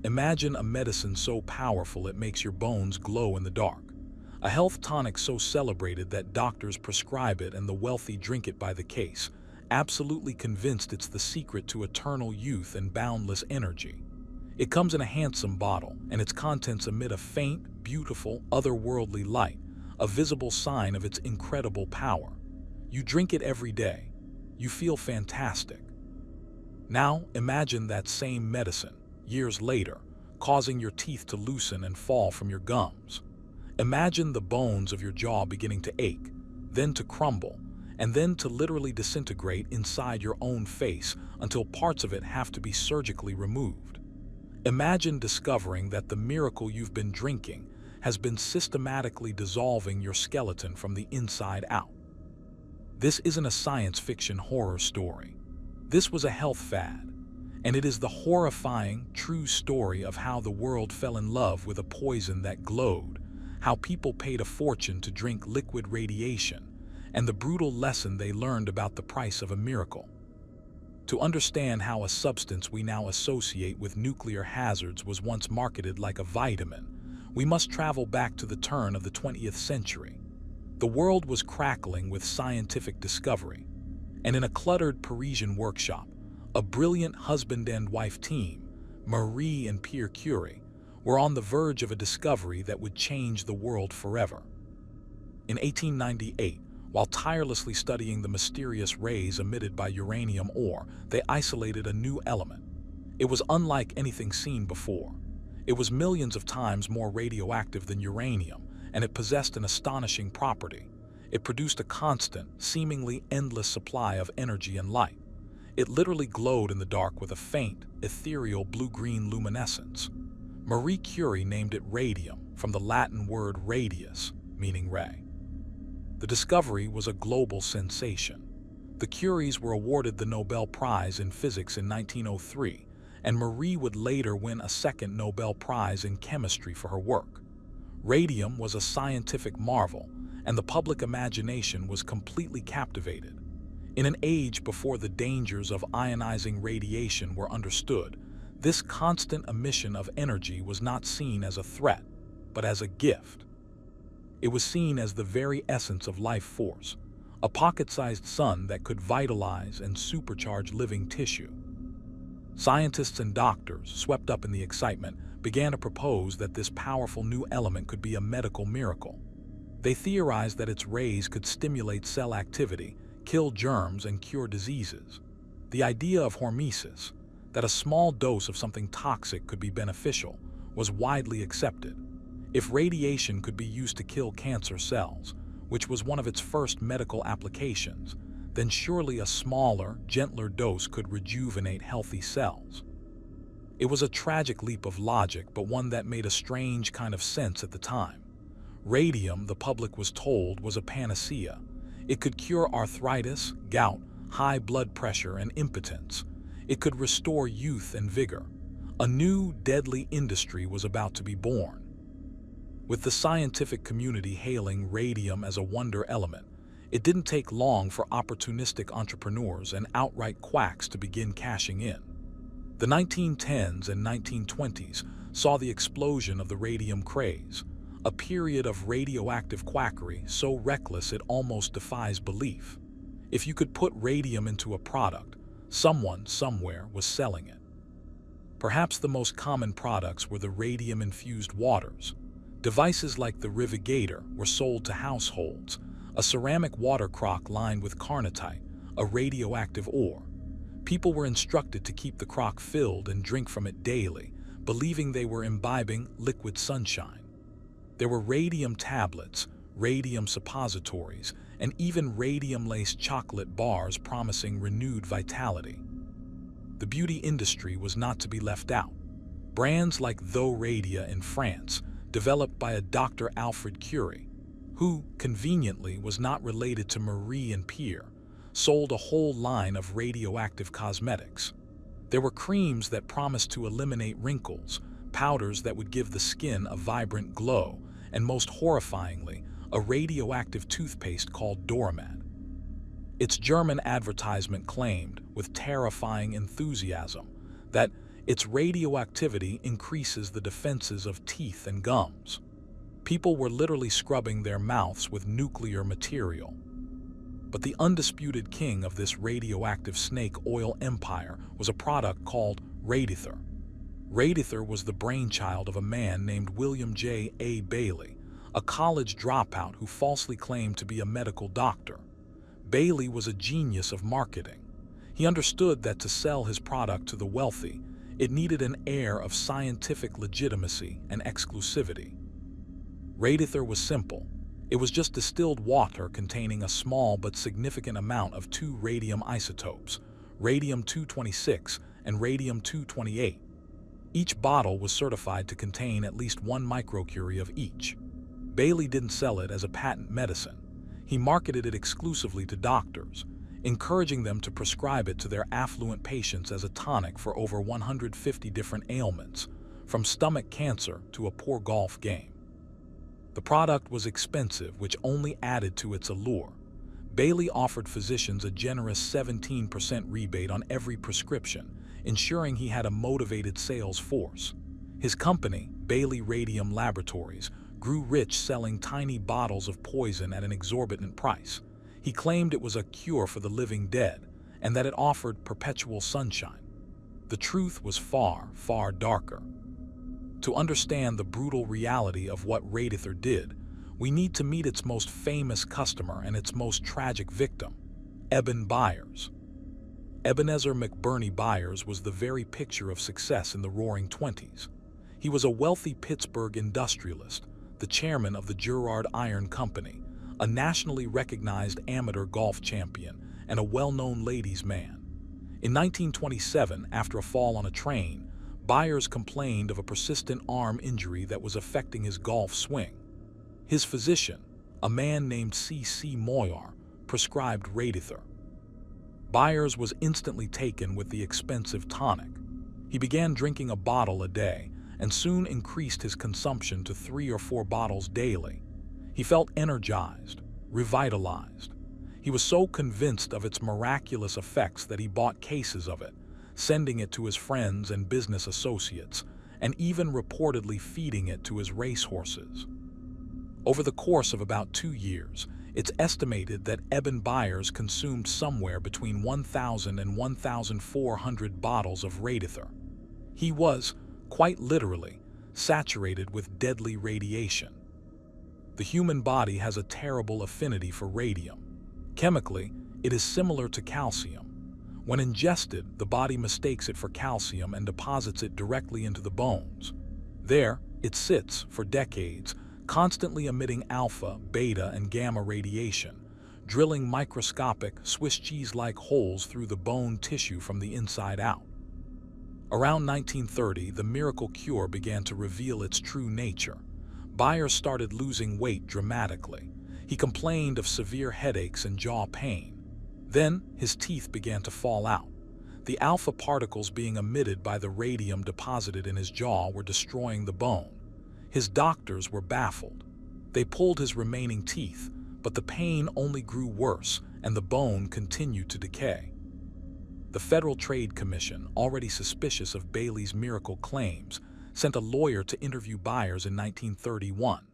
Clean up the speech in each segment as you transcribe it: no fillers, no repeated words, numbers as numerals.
Imagine a medicine so powerful it makes your bones glow in the dark. A health tonic so celebrated that doctors prescribe it and the wealthy drink it by the case, absolutely convinced it's the secret to eternal youth and boundless energy. It comes in a handsome bottle, and its contents emit a faint, beautiful, otherworldly light, a visible sign of its incredible power. You drink it every day. You feel fantastic. Now imagine that same medicine, years later, causing your teeth to loosen and fall from your gums. Imagine the bones of your jaw beginning to ache, then to crumble, and then to literally disintegrate inside your own face until parts of it have to be surgically removed. Imagine discovering that the miracle you've been drinking has been systematically dissolving your skeleton from the inside out. This isn't a science fiction horror story. This was a health fad, and it is the horrifying, true story of how the world fell in love with a poison that glowed, how people paid a fortune to drink liquid radiation, and the brutal lesson they learned about the price of a miracle. To understand how a substance we now associate with nuclear hazards was once marketed like a vitamin, we must travel back to the turn of the 20th century. The world was crackling with scientific discovery, and in a cluttered Parisian workshop, a brilliant husband and wife team, Marie and Pierre Curie, were on the verge of a discovery that would change the world forever. In 1898, while tirelessly studying the mysterious rays emitted by uranium ore, they isolated a new element. It was unlike anything seen before. It was millions of times more radioactive than uranium, and it possessed an astonishing property. It produced a constant, seemingly endless supply of energy and light. It literally glowed in the dark with a faint, ethereal blue-green luminescence. Marie Curie named it radium, from the Latin word radius, meaning ray. The discovery was a global sensation. The Curies were awarded the Nobel Prize in Physics in 1903, and Marie would later win a second Nobel Prize in Chemistry for her work. Radium was a scientific marvel, and the public imagination was completely captivated. In an age before the dangers of ionizing radiation were understood, this constant emission of energy was not seen as a threat, but as a gift. It was seen as the very essence of life force, a pocket-sized sun that could vitalize and supercharge living tissue. Scientists and doctors, swept up in the excitement, began to propose that this powerful new element could be a medical miracle. They theorized that its rays could stimulate cell activity, kill germs, and cure diseases. The idea of hormesis, that a small dose of something toxic could be beneficial, was widely accepted. If radiation could be used to kill cancer cells, which was one of its first medical applications, then surely a smaller, gentler dose could rejuvenate healthy cells. It was a tragic leap of logic, but one that made a strange kind of sense at the time. Radium, the public was told, was a panacea. It could cure arthritis, gout, high blood pressure, and impotence. It could restore youth and vigor. A new, deadly industry was about to be born. With the scientific community hailing radium as a wonder element, it didn't take long for opportunistic entrepreneurs and outright quacks to begin cashing in. The 1910s and 1920s saw the explosion of the radium craze, a period of radioactive quackery so reckless it almost defies belief. If you could put radium into a product, someone somewhere was selling it. Perhaps the most common products were the radium-infused waters. Devices like the Rivigator were sold to households, a ceramic water crock lined with carnotite, a radioactive ore. People were instructed to keep the crock filled and drink from it daily, believing they were imbibing liquid sunshine. There were radium tablets, radium suppositories, and even radium-laced chocolate bars promising renewed vitality. The beauty industry was not to be left out. Brands like Though Radia in France, developed by a Dr. Alfred Curie, who, conveniently, was not related to Marie and Pierre, sold a whole line of radioactive cosmetics. There were creams that promised to eliminate wrinkles, powders that would give the skin a vibrant glow, and most horrifyingly, a radioactive toothpaste called Doramat. Its German advertisement claimed, with terrifying enthusiasm, that Its radioactivity increases the defenses of teeth and gums. People were literally scrubbing their mouths with nuclear material. But the undisputed king of this radioactive snake oil empire was a product called Radither. Radither was the brainchild of a man named William J. A. Bailey, a college dropout who falsely claimed to be a medical doctor. Bailey was a genius of marketing. He understood that to sell his product to the wealthy, it needed an air of scientific legitimacy and exclusivity. Radither was simple. It was just distilled water containing a small but significant amount of two radium isotopes, radium-226 and radium-228. Each bottle was certified to contain at least 1 microcurie of each. Bailey didn't sell it as a patent medicine. He marketed it exclusively to doctors, encouraging them to prescribe it to their affluent patients as a tonic for over 150 different ailments, from stomach cancer to a poor golf game. The product was expensive, which only added to its allure. Bailey offered physicians a generous 17% rebate on every prescription, ensuring he had a motivated sales force. His company, Bailey Radium Laboratories, grew rich selling tiny bottles of poison at an exorbitant price. He claimed it was a cure for the living dead and that it offered perpetual sunshine. The truth was far, far darker. To understand the brutal reality of what Radither did, we need to meet its most famous customer and its most tragic victim, Eben Byers. Ebenezer McBurney Byers was the very picture of success in the Roaring '20s. He was a wealthy Pittsburgh industrialist, the chairman of the Girard Iron Company, a nationally recognized amateur golf champion, and a well-known ladies' man. In 1927, after a fall on a train, Byers complained of a persistent arm injury that was affecting his golf swing. His physician, a man named C.C. Moyer, prescribed Radither. Byers was instantly taken with the expensive tonic. He began drinking a bottle a day and soon increased his consumption to 3 or 4 bottles daily. He felt energized, revitalized. He was so convinced of its miraculous effects that he bought cases of it, sending it to his friends and business associates, and even reportedly feeding it to his racehorses. Over the course of about 2 years, it's estimated that Eben Byers consumed somewhere between 1,000 and 1,400 bottles of Radither. He was, quite literally, saturated with deadly radiation. The human body has a terrible affinity for radium. Chemically, it is similar to calcium. When ingested, the body mistakes it for calcium and deposits it directly into the bones. There, it sits for decades, constantly emitting alpha, beta, and gamma radiation, drilling microscopic, Swiss cheese-like holes through the bone tissue from the inside out. Around 1930, the miracle cure began to reveal its true nature. Byers started losing weight dramatically. He complained of severe headaches and jaw pain. Then, his teeth began to fall out. The alpha particles being emitted by the radium deposited in his jaw were destroying the bone. His doctors were baffled. They pulled his remaining teeth, but the pain only grew worse and the bone continued to decay. The Federal Trade Commission, already suspicious of Bailey's miracle claims, sent a lawyer to interview Byers in 1931.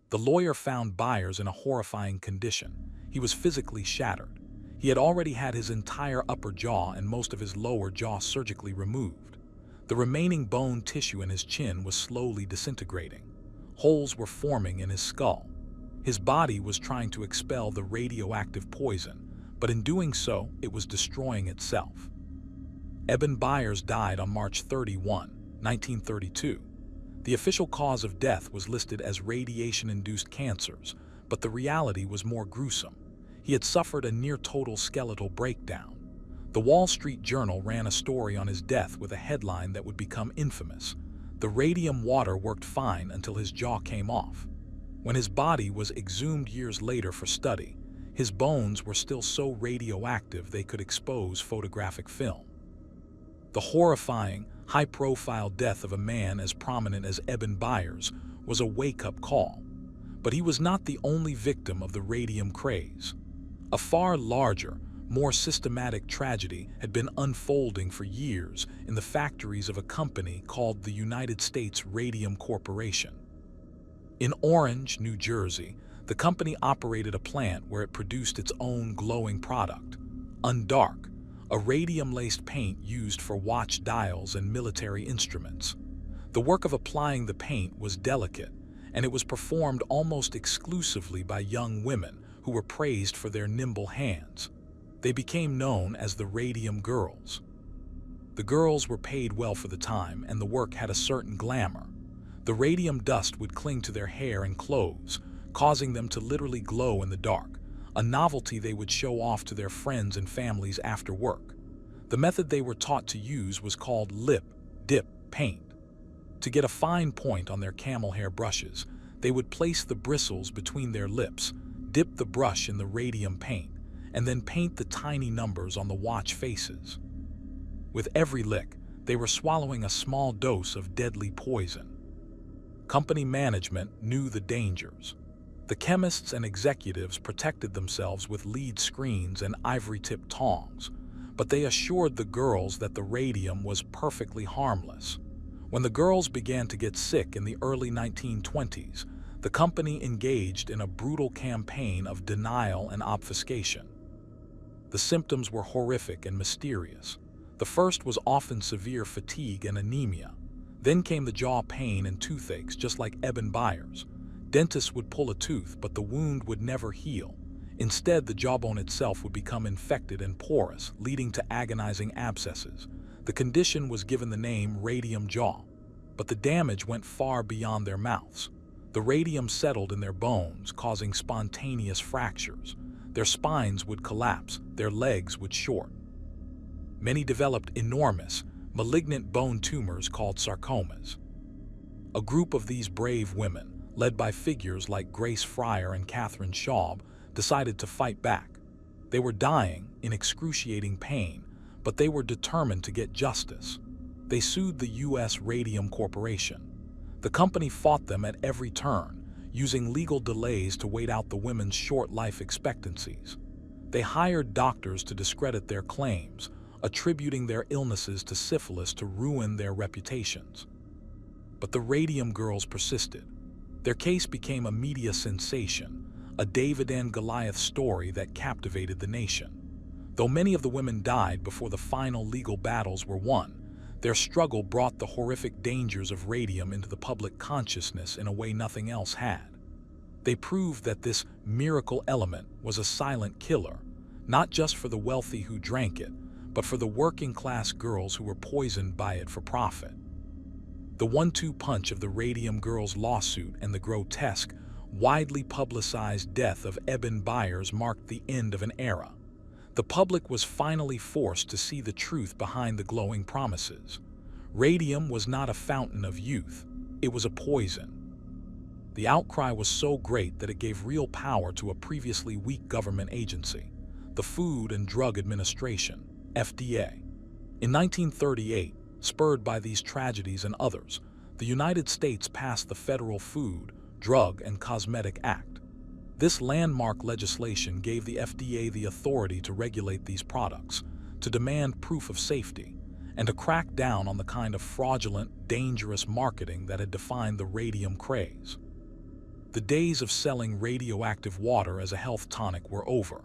The lawyer found Byers in a horrifying condition. He was physically shattered. He had already had his entire upper jaw and most of his lower jaw surgically removed. The remaining bone tissue in his chin was slowly disintegrating. Holes were forming in his skull. His body was trying to expel the radioactive poison, but in doing so, it was destroying itself. Eben Byers died on March 31, 1932. The official cause of death was listed as radiation-induced cancers, but the reality was more gruesome. He had suffered a near-total skeletal breakdown. The Wall Street Journal ran a story on his death with a headline that would become infamous. The radium water worked fine until his jaw came off. When his body was exhumed years later for study, his bones were still so radioactive they could expose photographic film. The horrifying, high-profile death of a man as prominent as Eben Byers was a wake-up call. But he was not the only victim of the radium craze. A far larger, more systematic tragedy had been unfolding for years in the factories of a company called the United States Radium Corporation. In Orange, New Jersey, the company operated a plant where it produced its own glowing product, Undark, a radium-laced paint used for watch dials and military instruments. The work of applying the paint was delicate, and it was performed almost exclusively by young women who were praised for their nimble hands. They became known as the Radium Girls. The girls were paid well for the time, and the work had a certain glamour. The radium dust would cling to their hair and clothes, causing them to literally glow in the dark, a novelty they would show off to their friends and families after work. The method they were taught to use was called lip-dip paint. To get a fine point on their camel hair brushes, they would place the bristles between their lips, dip the brush in the radium paint, and then paint the tiny numbers on the watch faces. With every lick, they were swallowing a small dose of deadly poison. Company management knew the dangers. The chemists and executives protected themselves with lead screens and ivory-tipped tongs, but they assured the girls that the radium was perfectly harmless. When the girls began to get sick in the early 1920s, the company engaged in a brutal campaign of denial and obfuscation. The symptoms were horrific and mysterious. The first was often severe fatigue and anemia. Then came the jaw pain and toothaches, just like Eben Byers. Dentists would pull a tooth, but the wound would never heal. Instead, the jawbone itself would become infected and porous, leading to agonizing abscesses. The condition was given the name radium jaw, but the damage went far beyond their mouths. The radium settled in their bones, causing spontaneous fractures. Their spines would collapse, their legs would short. Many developed enormous, malignant bone tumors called sarcomas. A group of these brave women, led by figures like Grace Fryer and Catherine Schaub, decided to fight back. They were dying in excruciating pain, but they were determined to get justice. They sued the U.S. Radium Corporation. The company fought them at every turn, using legal delays to wait out the women's short life expectancies. They hired doctors to discredit their claims, attributing their illnesses to syphilis to ruin their reputations. But the Radium Girls persisted. Their case became a media sensation, a David and Goliath story that captivated the nation. Though many of the women died before the final legal battles were won, their struggle brought the horrific dangers of radium into the public consciousness in a way nothing else had. They proved that this miracle element was a silent killer, not just for the wealthy who drank it, but for the working-class girls who were poisoned by it for profit. The one-two punch of the Radium Girls lawsuit and the grotesque, widely publicized death of Eben Byers marked the end of an era. The public was finally forced to see the truth behind the glowing promises. Radium was not a fountain of youth, it was a poison. The outcry was so great that it gave real power to a previously weak government agency, the Food and Drug Administration, FDA. In 1938, spurred by these tragedies and others, the United States passed the Federal Food, Drug, and Cosmetic Act. This landmark legislation gave the FDA the authority to regulate these products, to demand proof of safety, and to crack down on the kind of fraudulent, dangerous marketing that had defined the radium craze. The days of selling radioactive water as a health tonic were over.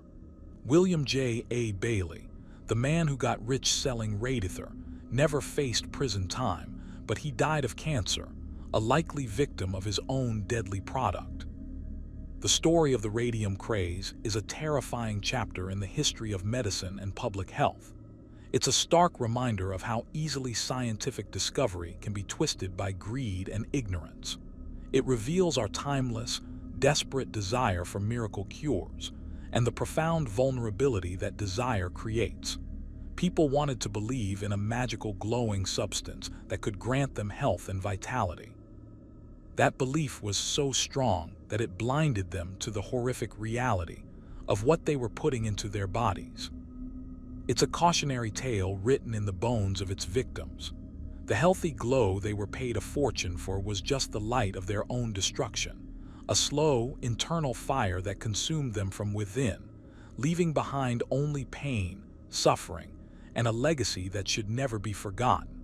William J. A. Bailey, the man who got rich selling Radither, never faced prison time, but he died of cancer, a likely victim of his own deadly product. The story of the radium craze is a terrifying chapter in the history of medicine and public health. It's a stark reminder of how easily scientific discovery can be twisted by greed and ignorance. It reveals our timeless, desperate desire for miracle cures and the profound vulnerability that desire creates. People wanted to believe in a magical glowing substance that could grant them health and vitality. That belief was so strong that it blinded them to the horrific reality of what they were putting into their bodies. It's a cautionary tale written in the bones of its victims. The healthy glow they were paid a fortune for was just the light of their own destruction, a slow, internal fire that consumed them from within, leaving behind only pain, suffering, and a legacy that should never be forgotten.